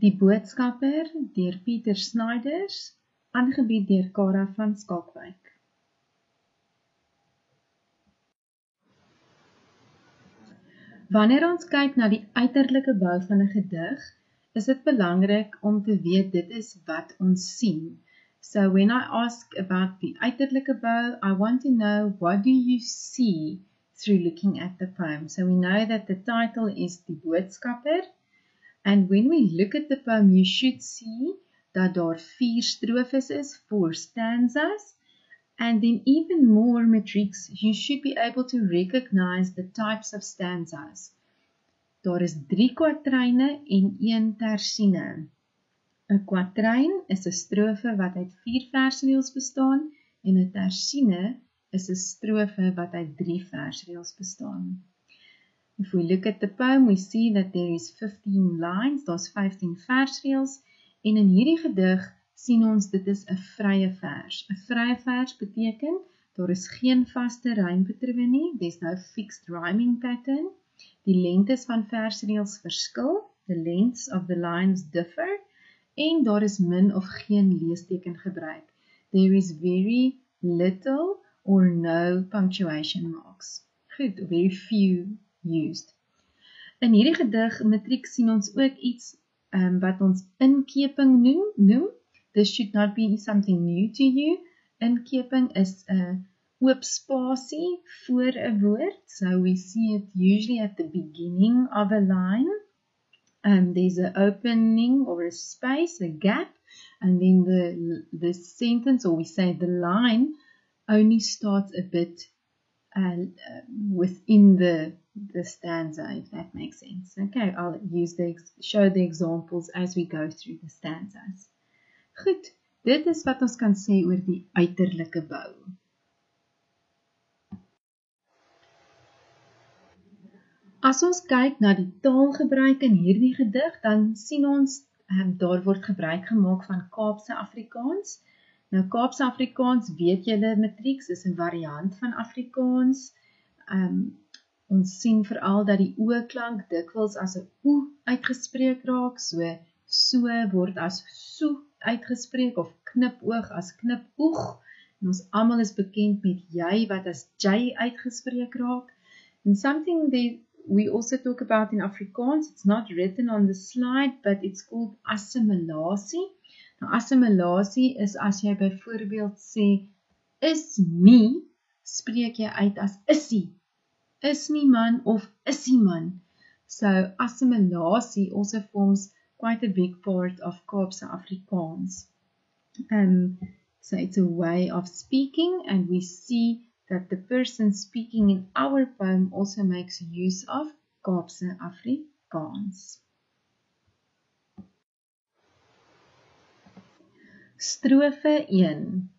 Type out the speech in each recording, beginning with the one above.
Die Boodskapper deur Pieter Snyders, aangebied deur Kara van Skalkwyk. Wanneer ons kyk na die uiterlike bou van 'n gedig, is dit belangrik om te weet dit is wat ons sien. So when I ask about the uiterlike bou, I want to know what do you see through looking at the poem. So we know that the title is Die Boodskapper. And when we look at the poem, you should see that daar 4 strofes is, 4 stanzas. And then even more matrix, you should be able to recognize the types of stanzas. Daar is 3 kwatryne en 1 tersine. 'n Kwatrein is 'n strofe wat uit 4 versreëls bestaan en 'n tersine is 'n strofe wat uit 3 versreëls bestaan. If we look at the poem, we see that there is 15 lines, daar's 15 versreëls, en in hierdie gedig sien ons dit is 'n vrye vers. 'n Vrye vers beteken, daar is geen vaste rympatroon nie, there's no fixed rhyming pattern. Die lengtes van versreëls verskil, the lengths of the lines differ, en daar is min of geen leesteken gebruik. There is very little or no punctuation marks. Goed, very few used. In hierdie gedig matriek sien ons ook iets wat ons inkeping noem. This should not be something new to you. Inkeping is 'n oop spasie voor 'n woord. So we see it usually at the beginning of a line. There's an opening or a space, a gap, and then the sentence, or we say the line, only starts a bit within the stanza, if that makes sense. Okay, I'll show the examples as we go through the stanzas. Goed, dit is wat ons kan sê oor die uiterlike bou. As ons kyk na die taalgebruik in hierdie gedig, dan sien ons, daar word gebruik gemaak van Kaapse Afrikaans. Nou, Kaapse Afrikaans, weet julle matrieks, is 'n variant van Afrikaans. Ons sien veral dat die o-klank dikwels as 'n oe uitgespreek raak, so word as so uitgespreek, of knipoog as knipoog. En ons almal is bekend met jy wat as jy uitgespreek raak. And something that we also talk about in Afrikaans, it's not written on the slide, but it's called assimilasie. Nou, assimilasie is as jy byvoorbeeld sê, is nie, spreek jy uit as isie. Is nie man of isie man. So assimilasie also forms quite a big part of Kaapse Afrikaans. So it's a way of speaking, and we see that the person speaking in our poem also makes use of Kaapse Afrikaans. Strofe 1.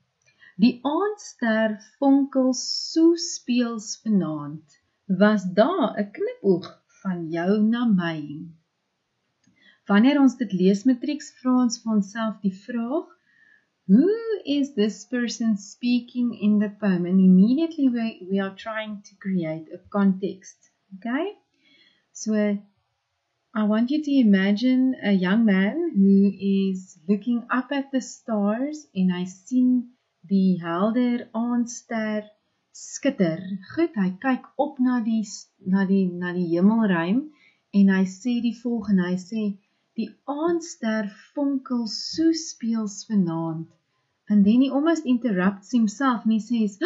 Die aandster fonkel so speels vanaand, was daar 'n knipoog van jou na my. Wanneer ons dit lees matrieks, vra ons vir onsself die vraag, who is this person speaking in the poem? And immediately we are trying to create a context. Okay? So I want you to imagine a young man who is looking up at the stars en hy sien die helder aandster skitter. Goed, hy kyk op na die hemelruim en hy sê die volgende, hy sê, die aandster fonkel so speels vanaand. And then he almost interrupts himself and he says,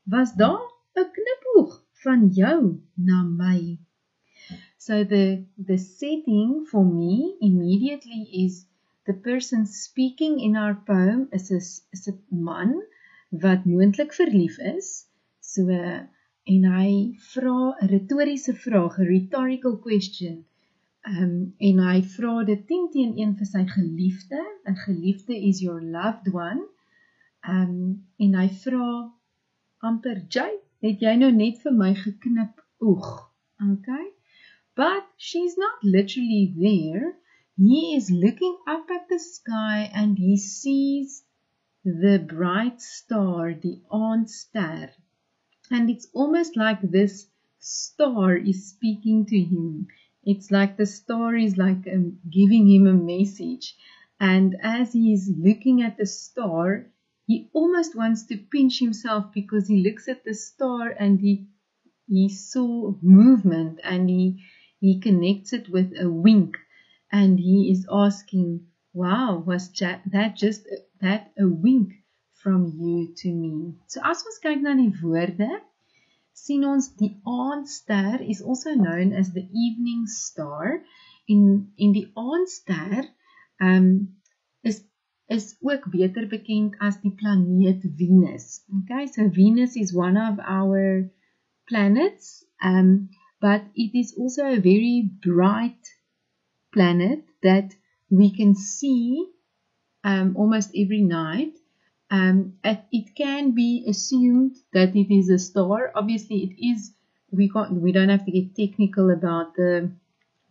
was daar 'n knipoog van jou na my? So the setting for me immediately is the person speaking in our poem is 'n man wat moontlik verlief is. So en hy vra 'n retoriese vraag, 'n rhetorical question. En hy vra dit 10-1 vir sy geliefde. 'n Geliefde is your loved one. En hy vra amper, het jy nou net vir my geknip oog? Okay? But she's not literally there. He is looking up at the sky and he sees the bright star, die aandster. And it's almost like this star is speaking to him. It's like the star is like giving him a message. And as he is looking at the star, he almost wants to pinch himself because he looks at the star and he saw movement, and he connects it with a wink, and he is asking, wow, was that just that a wink from you to me? So as ons kyk na die woorde, sien ons die aandster is also known as the evening star. In die aandster is ook beter bekend as die planeet Venus. Okay, so Venus is one of our planets, but it is also a very bright planet that we can see almost every night. It can be assumed that it is a star. Obviously, it is. We don't have to get technical about the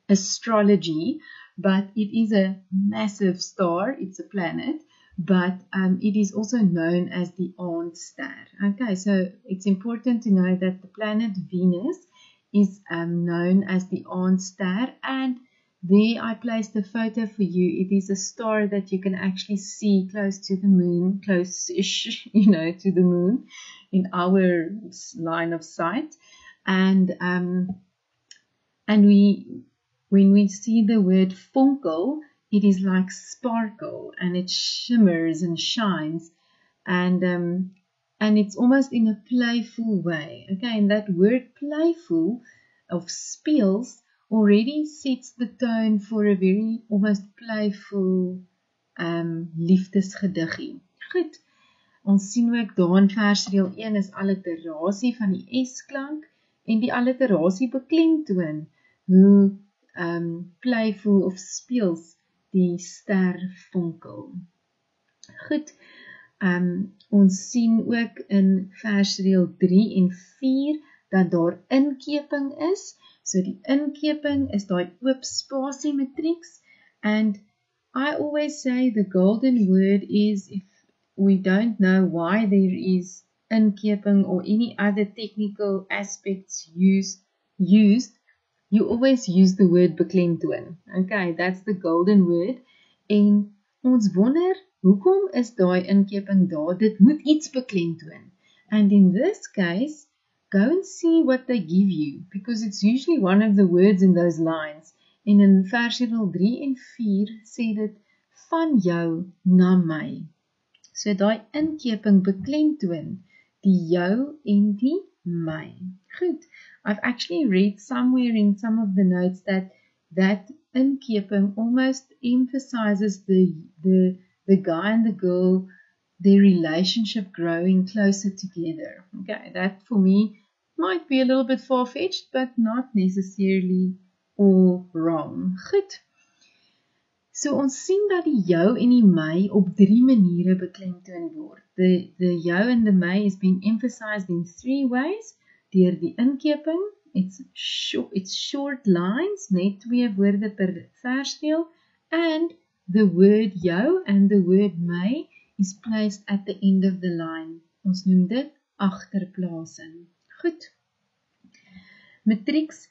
astrology, but it is a massive star. It's a planet, but it is also known as the aandster. Okay, so it's important to know that the planet Venus is known as the aandster, and there I placed a photo for you. It is a star that you can actually see close to the moon, close-ish, to the moon in our line of sight. And when we see the word fonkel, it is like sparkle, and it shimmers and shines, and it's almost in a playful way. Okay, and that word playful of speels already sets the tone for a very almost playful liefdesgediggie. Goed, ons sien ook daar in versreël 1 is alliterasie van die S-klank, en die alliterasie beklemtoon hoe playful of speels die ster fonkel. Goed, ons sien ook in versreël 3 en 4 dat daar inkeping is. So die inkeping is daai oop spasie matrieks, and I always say the golden word is, if we don't know why there is inkeping or any other technical aspects used, you always use the word beklemtoon. Okay, that's the golden word. En ons wonder, hoekom is daai inkeping daar? Dit moet iets beklemtoon. And in this case, go and see what they give you, because it's usually one of the words in those lines. En in versreël 3 en 4 sê dit van jou na my. So daai inkeping beklemtoon die jou en die my. Goed. I've actually read somewhere in some of the notes that inkeping almost emphasizes the guy and the girl, their relationship growing closer together. Okay, that for me might be a little bit far-fetched, but not necessarily all wrong. Goed. So ons sien dat die jou en die my op 3 maniere beklemtoon word. The jou and the my is being emphasized in 3 ways. Deur die inkeping, it's short lines, net 2 woorde per versdeel, and the word jou and the word my is placed at the end of the line. Ons noem dit agterplasing. Goed. Matrieks,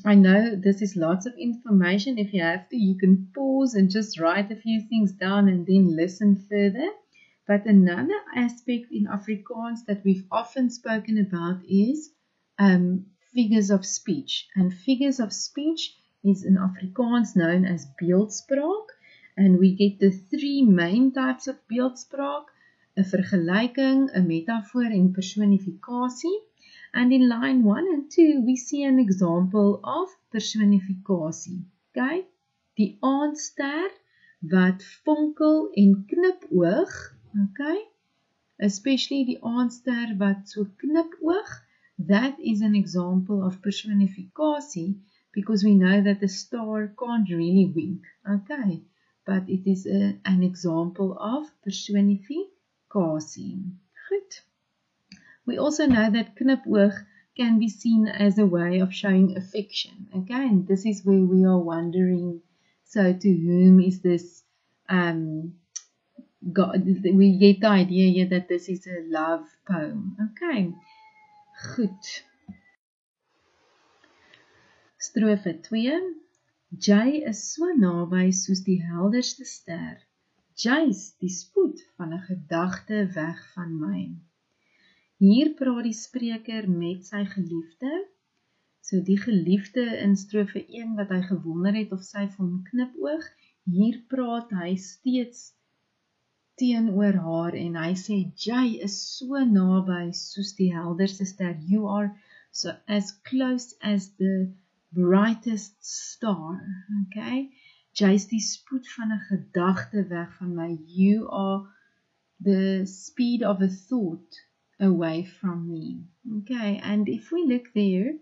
I know this is lots of information. If you have to, you can pause and just write a few things down and then listen further. But another aspect in Afrikaans that we've often spoken about is figures of speech. And figures of speech is in Afrikaans known as beeldspraak. And we get the 3 main types of beeldspraak: 'n vergelyking, 'n metafoor en personifikasie. And in line 1 and 2, we see an example of personifikasie. Okay? Die aandster wat fonkel en knipoog. Okay? Especially die aandster wat so knipoog, that is an example of personificatie, because we know that the star can't really wink. Okay? But it is an example of personificatie. Goed. We also know that knipoog can be seen as a way of showing affection. Okay? And this is where we are wondering, so to whom is this God, we get the idea here that this is a love poem. Okay, goed. Strofe 2. Jy is so naby soos die helderste ster. Jy's die spoed van 'n gedagte weg van my. Hier praat die spreker met sy geliefde. So die geliefde in strofe 1 wat hy gewonder het of sy vir hom knipoog, hier praat hy steeds teenoor haar en hy sê, jy is so naby soos die helderste ster. You are so as close as the brightest star. Okay? Jy's die spoed van 'n gedagte weg van my. You are the speed of a thought away from me. Okay, and if we look there,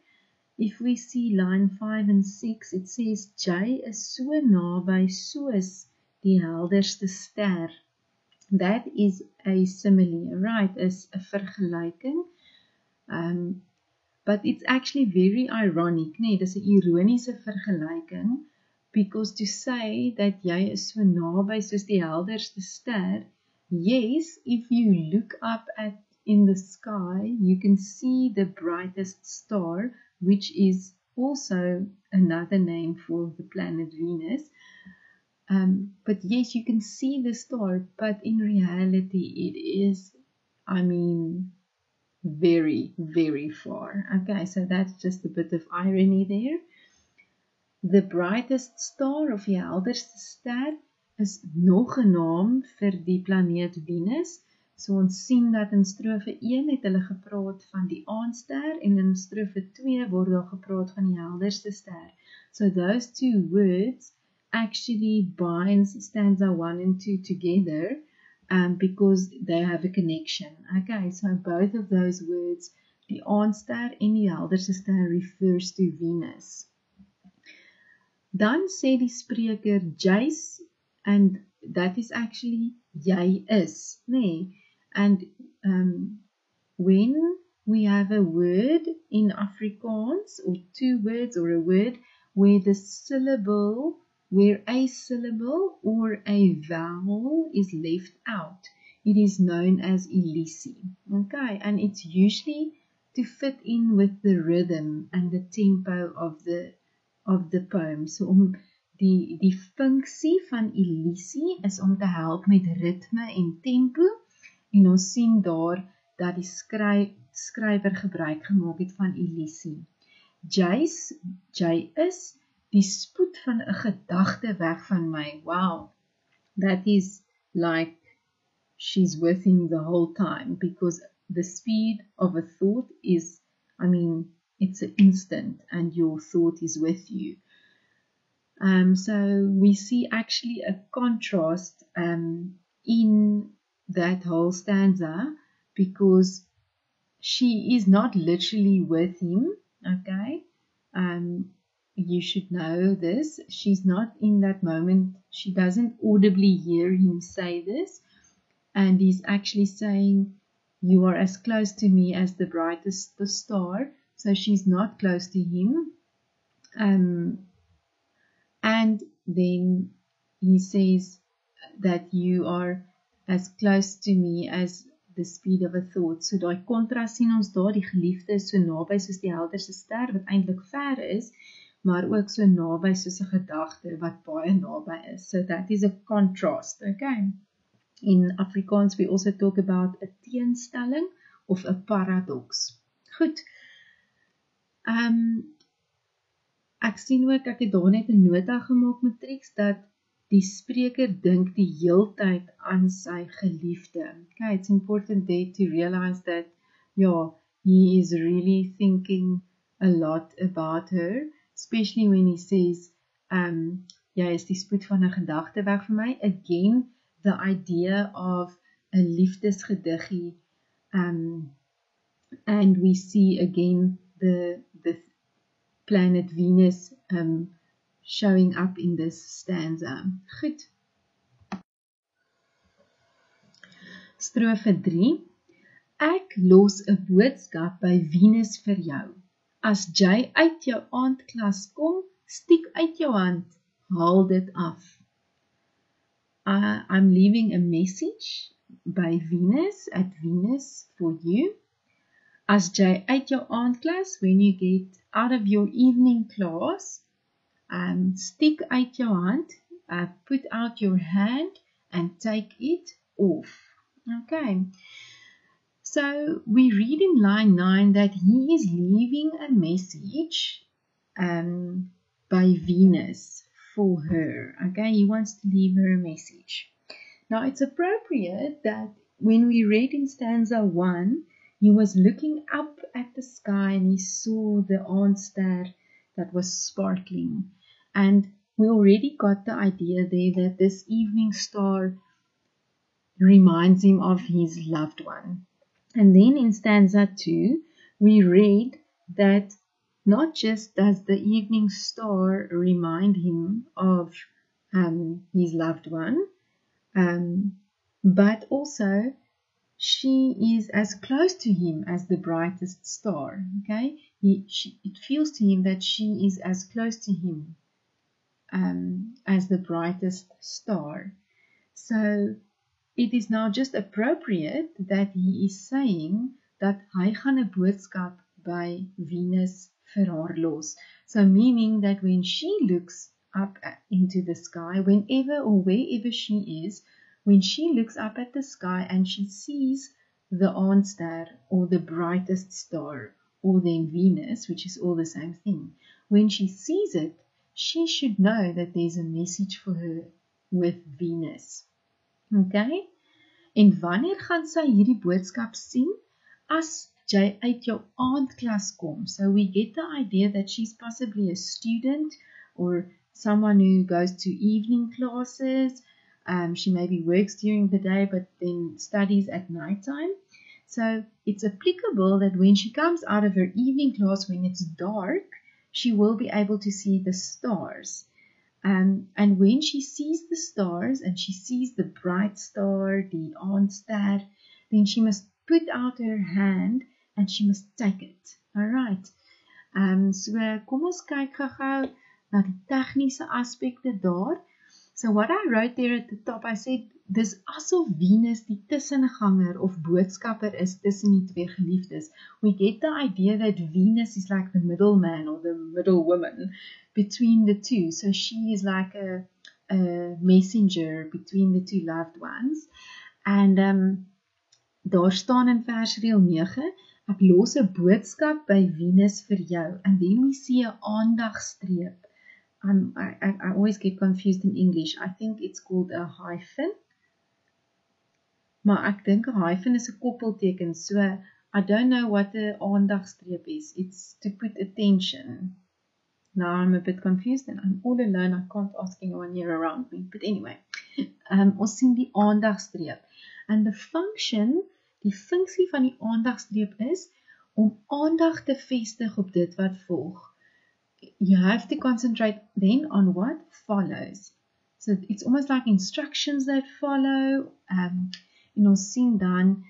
if we see line 5 and 6, it says, jy is so naby soos die helderste ster. That is a simile, right? Is 'n vergelyking. But it's actually very ironic, nee, dis 'n ironiese vergelyking, because to say that jy is so naby soos die helderste ster, yes, if you look up in the sky, you can see the brightest star, which is also another name for the planet Venus. But yes, you can see the star, but in reality it is, very, very far. Okay, so that's just a bit of irony there. The brightest star of die helderste ster is nog 'n naam vir die planeet Venus. So ons sien dat in strofe 1 het hulle gepraat van die aandster en in strofe 2 word daar gepraat van die helderste ster. So those two words actually binds stanza 1 and 2 together because they have a connection. Okay, so both of those words, die aandster en die helderste ster, refers to Venus. Dan sê die spreker jy's, and that is actually jy is, nee. And when we have a word in Afrikaans, or two words or a word, where a syllable or a vowel is left out, it is known as elisie. Okay, and it's usually to fit in with the rhythm and the tempo of the poem. So die funksie van elisie is om te help met ritme en tempo, en ons sien daar dat die skrywer gebruik gemaak het van elisie. Jy is die spoed van 'n gedagte weg van my. Wow, that is like she's with him the whole time, because the speed of a thought is, it's an instant and your thought is with you. So we see actually a contrast in that whole stanza, because she is not literally with him, okay? You should know this. She's not in that moment. She doesn't audibly hear him say this, and he's actually saying, you are as close to me as the brightest star. So she's not close to him. And then he says that you are as close to me as the speed of a thought. So daai kontras sien ons daar, die geliefde is so naby soos die helderste ster, wat eintlik ver is, maar ook so naby soos 'n gedagte wat baie naby is. So that is a contrast, okay? In Afrikaans we also talk about 'n teenstelling of 'n paradox. Goed. Ek sien ook, ek het daar net 'n nota gemaak, Matrix, dat die spreker dink die heeltyd aan sy geliefde. Okay, it's important there to realize that, he is really thinking a lot about her, especially when he says, jy is die spoed van 'n gedagte weg van my. Again, the idea of a liefdesgediggie, and we see again the planet Venus showing up in this stanza. Goed. Strofe 3. Ek los 'n boodskap by Venus vir jou. As jy uit jou aandklas kom, stiek uit jou hand, haal dit af. I'm leaving a message by Venus, at Venus for you. As jy uit jou aandklas, when you get out of your evening class, stick uit jou hand, put out your hand and take it off. Okay. So we read in line 9 that he is leaving a message by Venus for her. Okay, he wants to leave her a message. Now it's appropriate that when we read in stanza 1, he was looking up at the sky and he saw the aandster that was sparkling. And we already got the idea there that this evening star reminds him of his loved one. And then in stanza 2, we read that not just does the evening star remind him of his loved one, but also she is as close to him as the brightest star. Okay, it feels to him that she is as close to him as the brightest star. So it is now just appropriate that he is saying dat hy gaan 'n boodskap by Venus vir haar los. So meaning that when she looks up into the sky, whenever or wherever she is, when she looks up at the sky and she sees the aandster or the brightest star or then Venus, which is all the same thing, when she sees it, she should know that there's a message for her with Venus. Okay? En wanneer gaan sy hierdie boodskap sien? As jy uit jou aandklas kom. So we get the idea that she's possibly a student or someone who goes to evening classes. She maybe works during the day but then studies at nighttime. So it's applicable that when she comes out of her evening class when it's dark, she will be able to see the stars. And when she sees the stars and she sees the bright star, the aandster, then she must put out her hand and she must take it. Alright. So kom ons kyk gou na die tegniese aspekte daar. So what I wrote there at the top, I said, dis asof Venus die tussenganger of boodskapper is tussen die twee geliefdes. We get the idea that Venus is like the middleman or the middle woman between the two. So she is like a messenger between the two loved ones. And daar staan in versreel 9, ek los 'n boodskap by Venus vir jou. And then we see 'n aandagstreep. I always get confused in English. I think it's called a hyphen. Maar ek dink 'n hyphen is 'n koppelteken. So I don't know what 'n aandagstreep is. It's to put attention. Now I'm a bit confused and I'm all alone. I can't ask anyone here around me. But anyway, ons sien die aandagstreep. And the funksie van die aandagstreep is om aandag te vestig op dit wat volg. You have to concentrate then on what follows. So it's almost like instructions that follow. En ons sien dan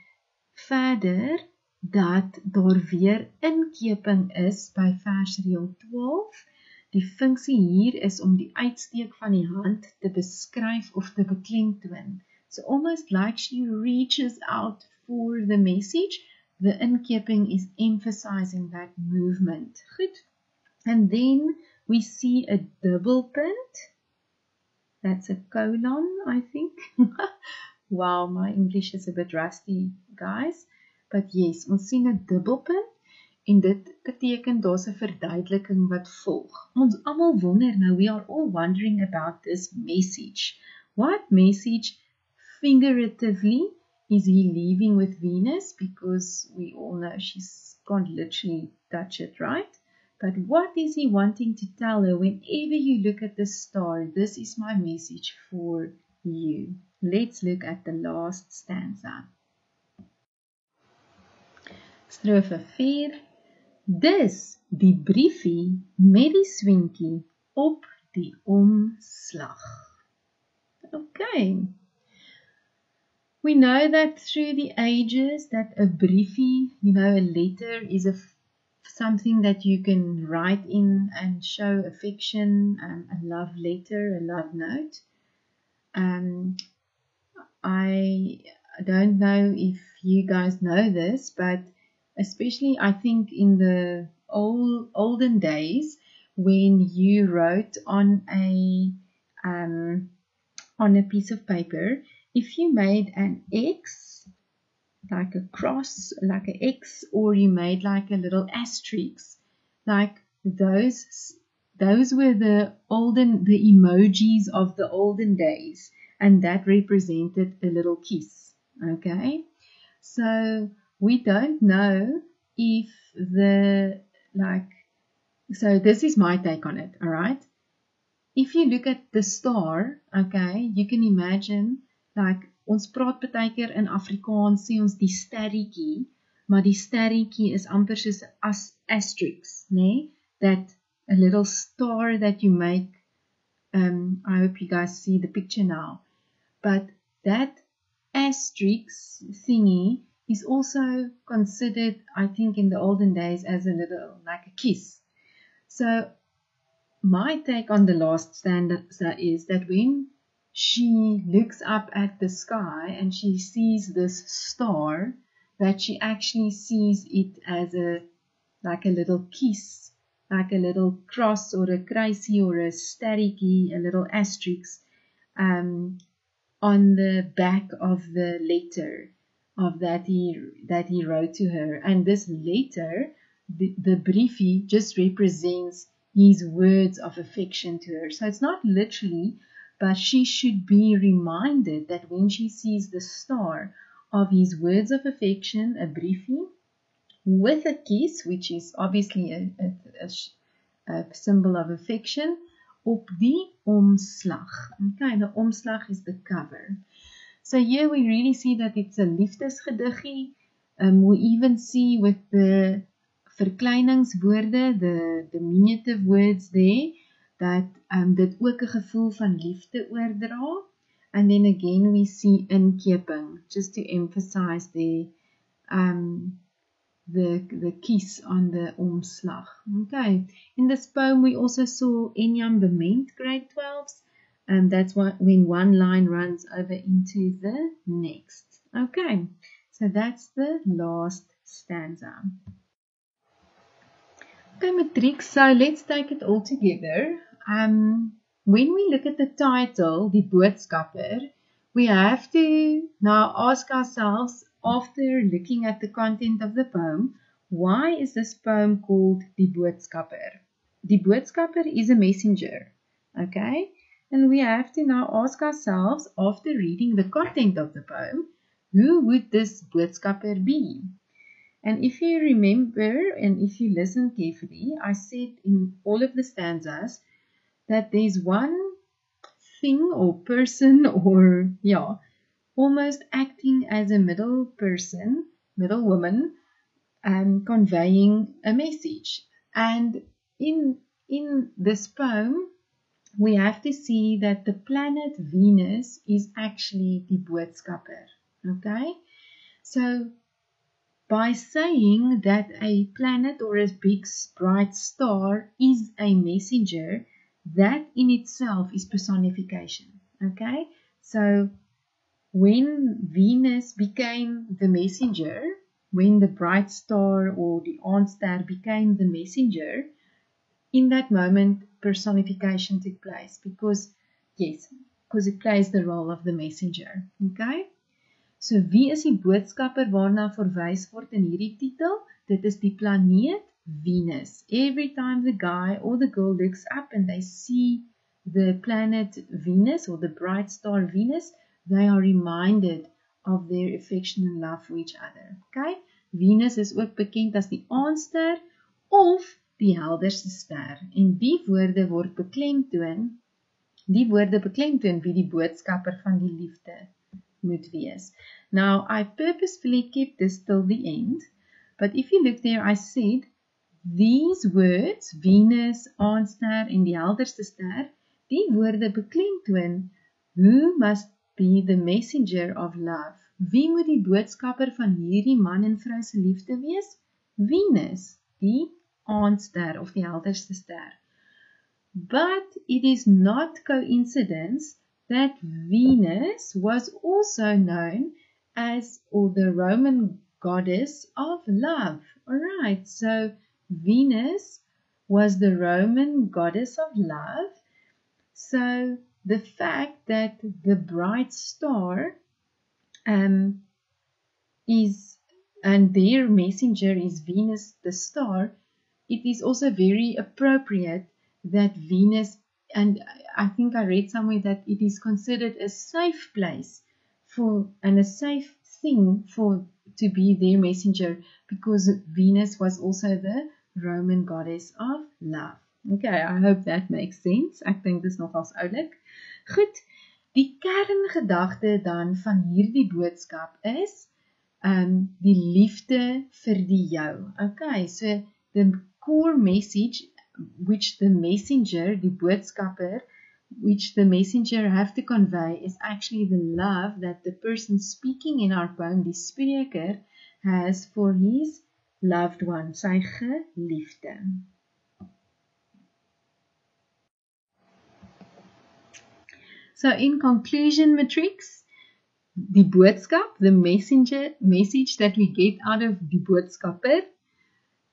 verder dat daar weer inkeping is by versreel 12. Die funksie hier is om die uitsteek van die hand te beskryf of te beklemtoon. So almost like she reaches out for the message, the inkeping is emphasizing that movement. Goed. And then we see a double punt. That's a colon, I think. Wow, my English is a bit rusty, guys. But yes, ons sien 'n dubbelpunt en dit beteken daar's 'n verduideliking wat volg. Ons almal wonder nou, we are all wondering about this message. What message figuratively is he leaving with Venus? Because we all know she can't literally touch it, right? But what is he wanting to tell her? Whenever you look at the star, this is my message for you. Let's look at the last stanza. Strofe 4. Dis die briefie met die swinkie op die omslag. Okay. We know that through the ages that a briefie, a letter is something that you can write in and show affection, a love letter, a love note. I don't know if you guys know this, but especially I think in the olden days when you wrote on a piece of paper, if you made an X, like a cross, like an X, or you made like a little asterisk, like those were the emojis of the olden days, and that represented a little kiss. Okay, so we don't know if so this is my take on it. All right, if you look at the star, okay, you can imagine, like, ons praat baie keer in Afrikaans, sê ons die sterretjie, maar die sterretjie is amper soos asterisk, né? That a little star that you make. I hope you guys see the picture now. But that asterisk thingy is also considered, I think, in the olden days as a little, like a kiss. So my take on the last stanza is that when she looks up at the sky and she sees this star, that she actually sees it as like a little kiss, like a little cross or a kruisie or a sterretjie, a little asterisk, on the back of the letter of that he wrote to her. And this letter, the briefie, just represents his words of affection to her. So it's not literally, but she should be reminded that when she sees the star, of his words of affection, a briefie, with a kiss, which is obviously a symbol of affection, op die omslag. Okay, the omslag is the cover. So here we really see that it's a liefdesgediggie. We even see with the verkleiningswoorde, the diminutive words there, dat dit ook 'n gevoel van liefde oordra. And then again we see inkeping, just to emphasize the kies on the omslag. Okay, in this poem we also saw Enyam Bement, grade 12s. That's when one line runs over into the next. Okay, so that's the last stanza. Okay, matriek, so let's take it all together. When we look at the title, Die Boodskapper, we have to now ask ourselves, after looking at the content of the poem, why is this poem called Die Boodskapper? Die Boodskapper is a messenger, okay? And we have to now ask ourselves, after reading the content of the poem, who would this boodskapper be? And if you remember, and if you listen carefully, I said in all of the stanzas that there's one thing or person or, almost acting as a middle person, middle woman, conveying a message. And in this poem, we have to see that the planet Venus is actually die boodskapper. Okay? So, by saying that a planet or a big bright star is a messenger, that in itself is personification. Okay? So, when Venus became the messenger, when the bright star or the aandster became the messenger, in that moment personification took place because it plays the role of the messenger. Okay? So wie is die boodskapper waarna verwys word in hierdie titel? Dit is die planeet Venus. Every time the guy or the girl looks up and they see the planet Venus or the bright star Venus, they are reminded of their affection and love for each other. Okay? Venus is ook bekend as die aandster of die helderste ster. En die woorde word beklemtoon wie die boodskapper van die liefde moet wees. Now, I purposefully kept this till the end, but if you look there, I said, these words, Venus, aandster en die helderste ster, die woorde beklemtoon, who must be the messenger of love? Wie moet die boodskapper van hierdie man en vrou se liefde wees? Venus, die aandster of die helderste ster. But it is not coincidence that Venus was also known as, or the Roman goddess of love. Alright, so Venus was the Roman goddess of love. So the fact that the bright star is, and their messenger is Venus the star, it is also very appropriate that Venus, and I think I read somewhere that it is considered a safe place for, and a safe thing for, to be their messenger, because Venus was also the Roman goddess of love. Okay, I hope that makes sense. Ek dink dis nogals oulik. Goed, die kerngedagte dan van hierdie boodskap is die liefde vir die jou. Okay, so the core message which the messenger, die boodskapper, which the messenger have to convey is actually the love that the person speaking in our poem, die spreker, has for his loved one, sy geliefde. So in conclusion, matrix, die boodskap, the message that we get out of die boodskapper,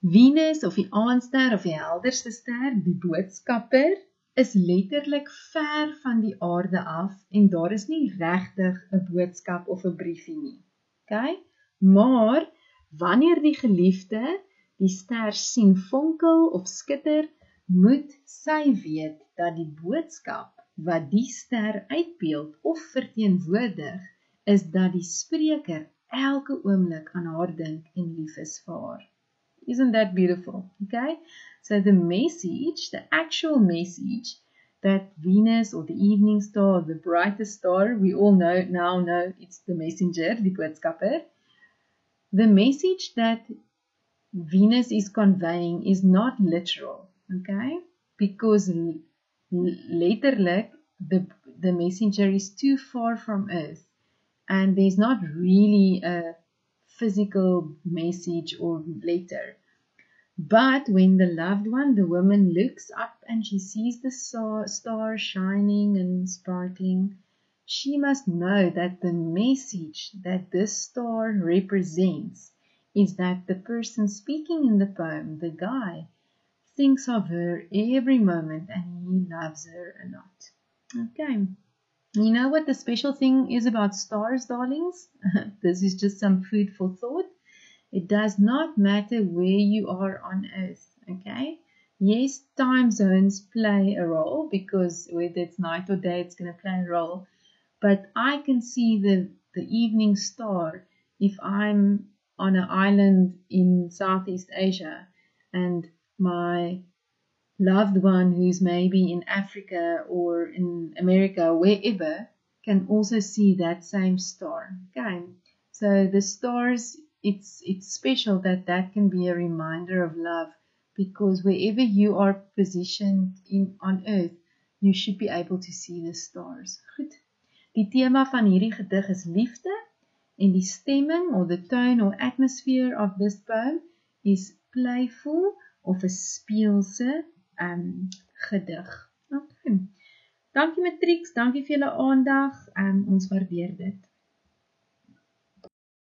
Venus of die aandster of die helderste ster, die boodskapper, is letterlik ver van die aarde af en daar is nie regtig 'n boodskap of 'n briefie nie. Okay? Maar wanneer die geliefde die ster sien fonkel of skitter, moet sy weet dat die boodskap wat die ster uitbeeld of verteenwoordig, is dat die spreker elke oomblik aan haar dink en lief is vir haar. Isn't that beautiful? Okay? So the message, the actual message that Venus or the evening star, or the brightest star, we all now know it's the messenger, die boodskapper. The message that Venus is conveying is not literal, okay? Because letterlik, the messenger is too far from Earth, and there's not really a physical message or letter. But when the loved one, the woman, looks up and she sees the star shining and sparkling, she must know that the message that this star represents is that the person speaking in the poem, the guy, thinks of her every moment and he loves her a lot. Okay. You know what the special thing is about stars, darlings? This is just some food for thought. It does not matter where you are on Earth, okay? Yes, time zones play a role, because whether it's night or day, it's going to play a role. But I can see the evening star if I'm on an island in Southeast Asia and my loved one who's maybe in Africa or in America, wherever, can also see that same star. Okay, so the stars, it's special that can be a reminder of love, because wherever you are positioned on Earth, you should be able to see the stars. Goed. Die tema van hierdie gedig is liefde, en die stemming or the tone or atmosphere of this poem is playful of 'n speelse gedig. Okay. Dankie matrieks, dankie vir julle aandag, ons waardeer dit.